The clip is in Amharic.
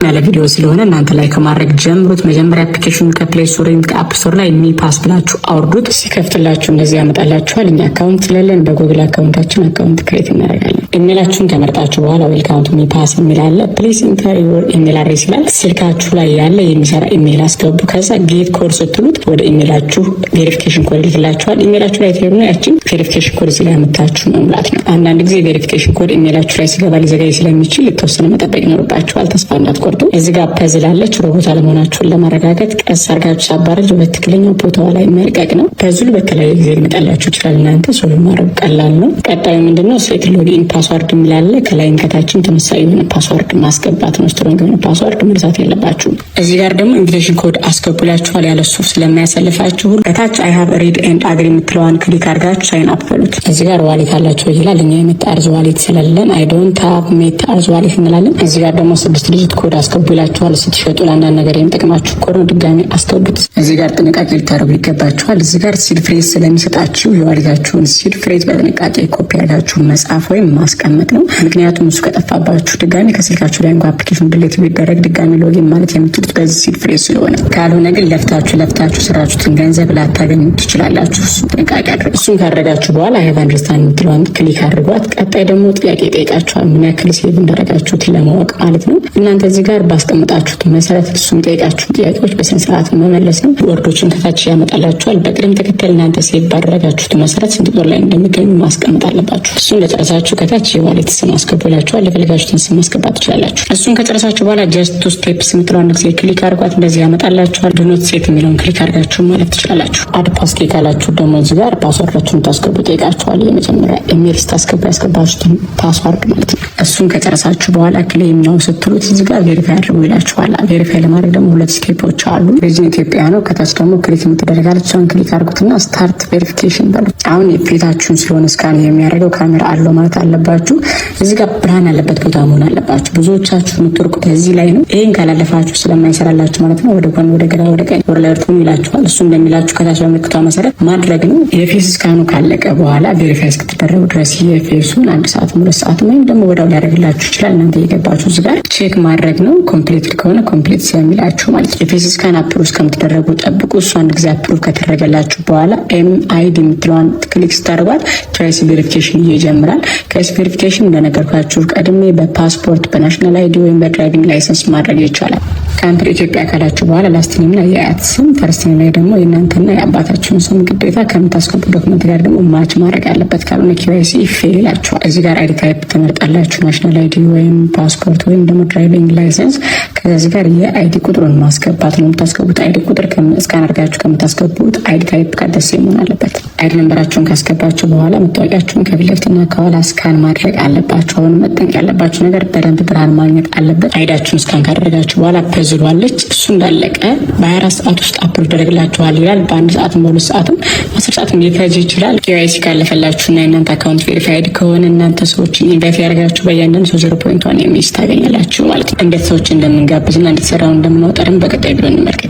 ያለ ቪዲዮ ስለሆነ እናንተ ላይ ከማድረግ ጀምሩት። መጀመሪያ አፕሊኬሽኑን ከፕሌይ ስቶር ወይም ከአፕ ስቶር ላይ ሚፓስ ብላችሁ አውርዱት። ሲከፍትላችሁ እንደዚህ ያመጣላችኋል። እኛ አካውንት ስለለን በጉግል አካውንታችን አካውንት ክሬት እናደርጋለን። ኢሜላችሁን ከመርጣችሁ በኋላ ዌልካም ቱ ሚፓስ የሚል አለ። ፕሊዝ ኢንተር ዩር ኢሜል አድሬስ ይላል። ስልካችሁ ላይ ያለ የሚሰራ ኢሜል አስገቡ። ከዛ ጌት ኮድ ስትሉት ወደ ኢሜላችሁ ቬሪፊኬሽን ኮድ ይልክላችኋል። ኢሜላችሁ ላይ ትሄዱና ያችን ቬሪፊኬሽን ኮድ እዚህ ላይ አመጣችሁ መሙላት ነው። አንዳንድ ጊዜ ቬሪፊኬሽን ኮድ ኢሜላችሁ ላይ ሲገባ ሊዘጋይ ስለሚችል የተወሰነ መጠበቅ ይኖርባችኋል። ተስፋ እንዳትቆርጡ። እዚህ ጋር ፐዝል አለች። ሮቦት አለመሆናችሁን ለማረጋገጥ ቀስ አድርጋችሁ ሳባረጅ በትክክለኛው ቦታዋ ላይ መልቀቅ ነው። ፐዝሉ በተለያየ ጊዜ ሊመጣላችሁ ይችላል። እናንተ ሶልቭ ማድረግ ቀላል ነው። ቀጣዩ ምንድነው? ሴት ሎጊን ፓስወርድ የሚላለ ከላይም ከታችም ተመሳሳይ የሆነ ፓስወርድ ማስገባት ነው። ስትሮንግ የሆነ ፓስወርድ መርሳት የለባችሁም። እዚህ ጋር ደግሞ ኢንቪቴሽን ኮድ አስገቡላችኋል። ያለሱ ስለማያሰልፋችሁ ከታች አይ ሃቭ ሪድ ኤንድ አግሪ የምትለዋን ክሊክ አድርጋችሁ ሳይን አፕ በሉት። እዚህ ጋር ዋሌት አላችሁ ይላል። እኛ የሜታ አርዝ ዋሌት ስለሌለን አይ ዶንት ሃቭ ሜታ አርዝ ዋሌት እንላለን። እዚህ ጋር ደግሞ 6 ዲጂት ኮድ አስገቡ ይላችኋል። ስትሸጡ ለአንዳንድ ነገር የሚጠቅማችሁ ኮድ ነው። ድጋሚ አስገቡት። እዚህ ጋር ጥንቃቄ ልታደርጉ ይገባችኋል። እዚህ ጋር ሲድ ፍሬዝ ስለሚሰጣችሁ የዋሌታችሁን ሲድ ፍሬዝ በጥንቃቄ ኮፒ አድርጋችሁ መጻፍ ወይም ማስቀመጥ ነው። ምክንያቱም እሱ ከጠፋባችሁ ድጋሚ ከስልካችሁ ላይ እንኳ አፕሊኬሽን ድሌት ቢደረግ ድጋሚ ሎጊን ማለት የምትችሉት በዚህ ሲድ ፍሬዝ ስለሆነ፣ ካልሆነ ግን ለፍታችሁ ስራችሁትን ገንዘብ ላታገኙ ትችላላችሁ። እሱ ጥንቃቄ አድርጉ። እሱን ካደረጋችሁ በኋላ አይ ሃቭ አንደርስታንድ የምትለዋን ክሊክ አድርጓት። ቀጣይ ደግሞ ጥያቄ ይጠይቃችኋል። ምን ያክል ሴቭ እንዳደረጋችሁት ለማወቅ ማለት ነው። እናንተ እዚህ ጋር ባስቀምጣችሁት መሰረት እሱን ጠይቃችሁ ጥያቄዎች በስነ ስርዓት መመለስ ነው። ወርዶችን ከታች ያመጣላችኋል። በቅደም ተከተል እናንተ ሴቭ ባደረጋችሁት መሰረት ስንት ቁጥር ላይ እንደሚገኙ ማስቀመጥ አለባችሁ። እሱን ለጨረሳችሁ ከታች የዋሌት ስም አስገቡላችኋል። የፈለጋችሁትን ስም ማስገባት ትችላላችሁ። እሱን ከጨረሳችሁ በኋላ ጀስት ቱ ስቴፕስ የምትለውን ጊዜ ክሊክ አድርጓት። እንደዚህ ያመጣላችኋል። ዶኖት ሴት የሚለውን ክሊክ አድርጋችሁ ማለት ትችላላችሁ። አድ ፓስኬ ካላችሁ ደግሞ እዚህ ጋር ፓስወርዳችሁን ታስገቡ ጠይቃችኋል። የመጀመሪያ ኢሜል ስታስገቡ ያስገባችሁትን ፓስወርድ ማለት ነው። እሱን ከጨረሳችሁ በኋላ ክሌም ነው ስትሉት እዚህ ጋር ቬሪፋይ አድርጉ ይላችኋል። ቬሪፋይ ለማድረግ ደግሞ 2 ስቴፖች አሉ። ሪጅን ኢትዮጵያ ነው። ከታች ደግሞ ክሊክ የምትደረጋለች እሷን ክሊክ አድርጉትና ስታርት ቬሪፊኬሽን በሉት። አሁን የፊታችሁን ስለሆነ ስካን የሚያደርገው ካሜራ አለው ማለት አለባችሁ። እዚህ ጋር ብርሃን ያለበት ቦታ መሆን አለባችሁ። ብዙዎቻችሁ የምትወርቁት እዚህ ላይ ነው። ይህን ካላለፋችሁ ስለማይሰራላችሁ ማለት ነው። ወደ ጎን፣ ወደ ግራ፣ ወደ ቀኝ፣ ወደ ላይ እርቱም ይላችኋል። እሱ እንደሚላችሁ ከታች በምልክቷ መሰረት ማድረግ ነው። የፌስ ስካኑ ካለቀ በኋላ ቬሪፋይ እስክትደረጉ ድረስ የፌሱን 1 ሰዓት 2 ሰዓት ወይም ደግሞ ወዲያው ሊያደርግላችሁ ይችላል። እናንተ የገባችሁ እዚህ ጋር ቼክ ማድረግ ነው። ኮምፕሊትድ ከሆነ ኮምፕሊት ስለሚላችሁ ማለት ነው። የፌስ ስካን አፕሩቭ እስከምትደረጉ ጠብቁ። እሱ አንድ ጊዜ አፕሩቭ ከተደረገላችሁ በኋላ ኤምአይዲ የምትለዋን ክሊክ ስታደርጓት ትራይስ ቬሪፊኬሽን ይጀምራል። ትራይስ ቬሪፊኬሽን እንደነገርኳችሁ ቀድሜ በፓስፖርት በናሽናል አይዲ ወይም በድራይቪንግ ላይሰንስ ማድረግ ይቻላል። ካንትሪ ኢትዮጵያ ካላችሁ በኋላ ላስት ኔምና የአያት ስም፣ ፈርስት ኔም ላይ ደግሞ የእናንተና የአባታችሁን ስም ግዴታ ከምታስገቡ ዶክመንት ጋር ደግሞ ማች ማድረግ አለበት። ካልሆነ ኪዋይሲ ፌል ይላችኋል። እዚህ ጋር አይዲ ታይፕ ትመርጣላችሁ። ናሽናል አይዲ ወይም ፓስፖርት ወይም ደግሞ ድራይቪንግ ላይሰንስ። ከዚህ ጋር የአይዲ ቁጥሩን ማስገባት ነው። የምታስገቡት አይዲ ቁጥር እስካን አድርጋችሁ ከምታስገቡት አይዲ ታይፕ ጋር ደስ መሆን አለበት። አይዲ ነንበራችሁን ካስገባችሁ በኋላ መታወቂያችሁን ከፊት ለፊትና ከኋላ ስካን ማድረግ አለባችሁ። አሁን መጠንቅ ያለባችሁ ነገር በደንብ ብርሃን ማግኘት አለበት። አይዳችሁን ስካን ካደረጋችሁ በኋላ ፐዝሏለች። እሱ እንዳለቀ በ24 ሰዓት ውስጥ አፕሎድ ይደረግላችኋል ይላል። በ1 ሰዓትም በ2 ሰዓትም 10 ሰዓትም ሊፈጅ ይችላል። ኬዋይሲ ካለፈላችሁና የእናንተ አካውንት ቬሪፋይድ ከሆነ እናንተ ሰዎችን ኢንቫይት ያደርጋችሁ በእያንዳንዱ 0.1 የሚስ ታገኛላችሁ ማለት ነው። እንዴት ሰዎች እንደምንጋብዝና እንዴት ሰራውን እንደምናወጣ ደግሞ በቀጣይ ቪዲዮ እንመልከት።